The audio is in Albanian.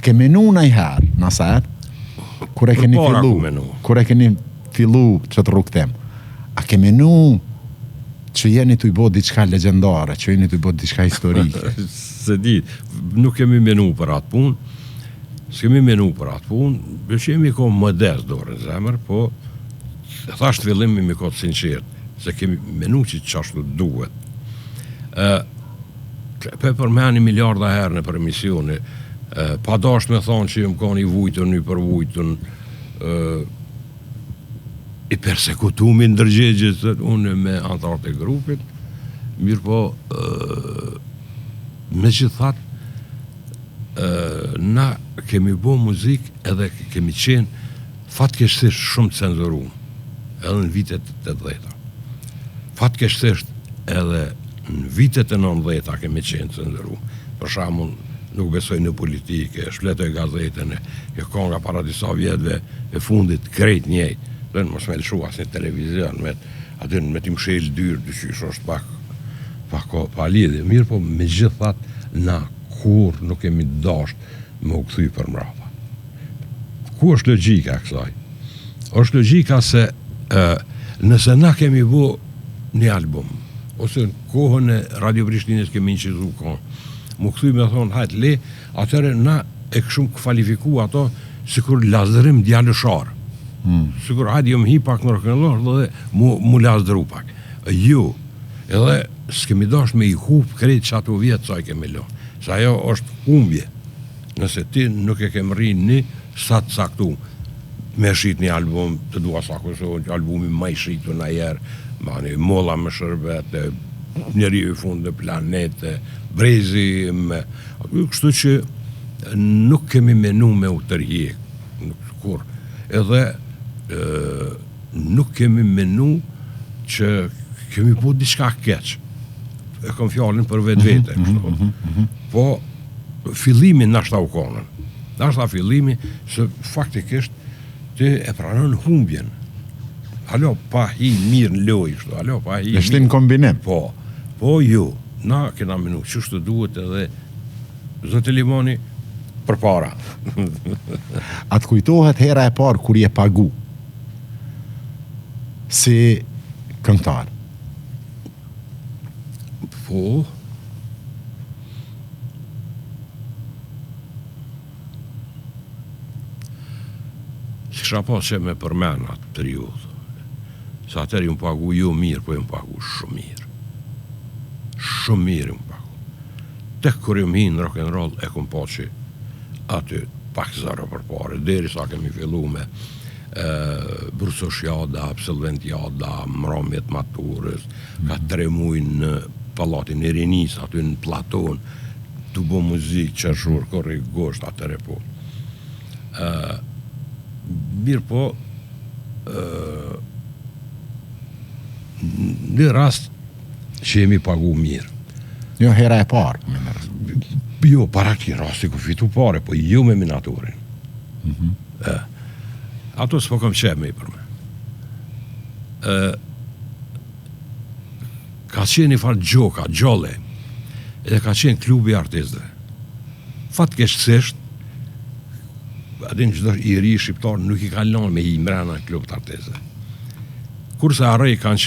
ke menu ndonjëherë, nëser, kur e keni fillu që të rrugtem, a ke menu që jeni të i bo diçka legjendare, që jeni të i bo diçka historike? Se di, nuk kemi menu për atë punë, s'kemi menu për atë punë, që jemi ko modest dorë në zemër, po thasht fillim mi ko të sinqert, se kemi menu që qashtu duhet. Pe përmeni miljarda herë në për emisioni, pa dasht me thonë që jëmë koni vujtën, një për vujtën, i persekutumi ndërgjegjës, unë me antarët e grupit, mirë po, me që thatë, na kemi bo muzik edhe kemi qenë fatkeqësisht shumë cenzurum, edhe në vitet të 80-ta. Fatkeqësisht edhe në vitet e 90-ta kemi qenë cenzurum. Për shembull, nuk besoj në politike, shfletoj gazetën, e ka nga para disa vjetëve e fundit krejt njëjtë. Dhe mos me lëshu asë një televizion, aty me ti mshel dyrë, dyqysh është pa lidhje. Mirë po me gjithat, na kur nuk kemi dasht me u kthy për mrapa. Ku është logjika kësaj? Është logjika se nëse na kemi bu një album, ose në kohën e Radio Prishtinës kemi incizu kohën, mu kthy me thonë, hajt le, atëre na e këshum kvalifiku ato sikur lazërim djalëshar. Sikur hajt jom hi pak në rock'n'roll dhe mu lazdru pak. Jo, edhe s'kemi dash me i hup krejt që ato vjetë sa i kemi lo. Se ajo është humbje. Nëse ti nuk e kem rri një sa të saktu me shit një album të dua sako se albumi ma i shritu në ajerë, mani molla me shërbet, njeri i fund në planete, brezi me... Kështu që nuk kemi menu me u tërhjek, kur. Edhe nuk kemi menu që kemi po diçka keq. E kom fjallin për vetë. Po, fillimi nashta u konën. Nashta fillimi, se faktikisht ti e pranon humbjen. Alo, pa hi mirë në loj, alo, pa hi mirë. Është në kombinim. Po jo, na kena menu, qështu duhet edhe Zotë Limoni për para. A të kujtohet hera e parë kur je pagu si këngëtar? Po, kisha pas që me përmen atë periudhë. Se atër ju më pagu jo mirë, po ju më pagu shumë mirë. Shumë mirë ju më pagu. Tek kur ju më hinë rock'n'roll e kom pa që aty pak zërë për pare, deri sa kemi fillu me bursosjada, absolventiada, mramjet maturës, ka 3 muj në Pallatin e Rinis, aty në Platon, të bo muzik, qërshur, korri gosht, atëre po. Mirë po, në rast që jemi pagu mirë. Jo, hera e parë. Jo, para këti rasti ku fitu pare, po jo me minatorin. Ato s'po kom qep me i për me. Ka qenë një farë gjoka, gjole, edhe ka qenë klubi artistëve. Fatkeqësisht, adin qdo i ri shqiptar nuk i kalon me i mrena klub të artistëve. Kurse arrej kanë